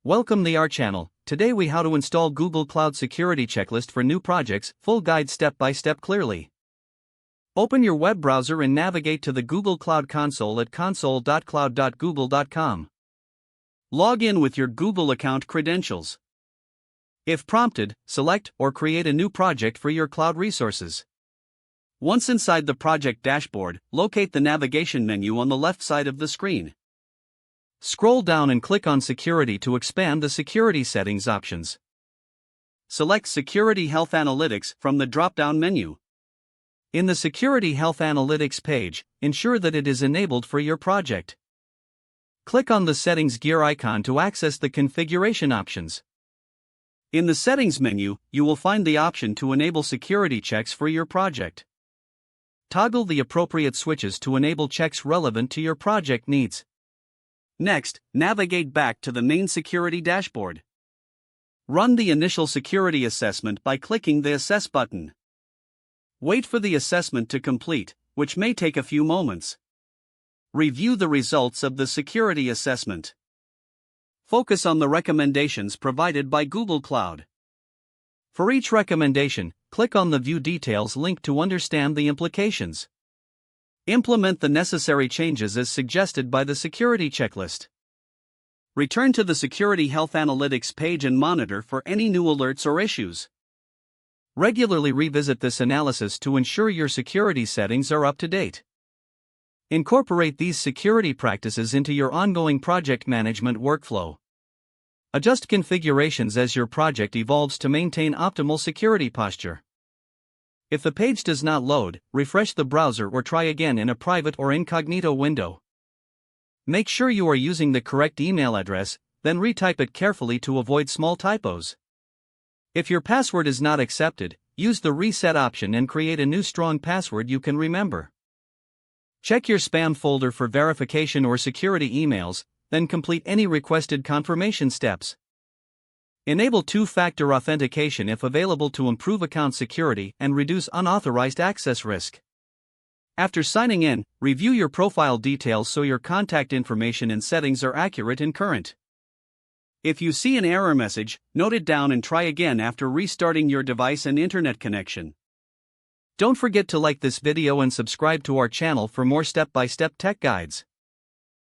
Welcome to our channel. Today we how to install Google Cloud Security Checklist for new projects, full guide step by step clearly. Open your web browser and navigate to the Google Cloud Console at console.cloud.google.com. Log in with your Google account credentials. If prompted, select or create a new project for your cloud resources. Once inside the project dashboard, locate the navigation menu on the left side of the screen. Scroll down and click on Security to expand the security settings options. Select Security Health Analytics from the drop-down menu. In the Security Health Analytics page, ensure that it is enabled for your project. Click on the Settings gear icon to access the configuration options. In the Settings menu, you will find the option to enable security checks for your project. Toggle the appropriate switches to enable checks relevant to your project needs. Next, navigate back to the main security dashboard. Run the initial security assessment by clicking the Assess button. Wait for the assessment to complete, which may take a few moments. Review the results of the security assessment. Focus on the recommendations provided by Google Cloud. For each recommendation, click on the View Details link to understand the implications. Implement the necessary changes as suggested by the security checklist. Return to the Security Health Analytics page and monitor for any new alerts or issues. Regularly revisit this analysis to ensure your security settings are up to date. Incorporate these security practices into your ongoing project management workflow. Adjust configurations as your project evolves to maintain optimal security posture. If the page does not load, refresh the browser or try again in a private or incognito window. Make sure you are using the correct email address, then retype it carefully to avoid small typos. If your password is not accepted, use the reset option and create a new strong password you can remember. Check your spam folder for verification or security emails, then complete any requested confirmation steps. Enable two-factor authentication if available to improve account security and reduce unauthorized access risk. After signing in, review your profile details so your contact information and settings are accurate and current. If you see an error message, note it down and try again after restarting your device and internet connection. Don't forget to like this video and subscribe to our channel for more step-by-step tech guides.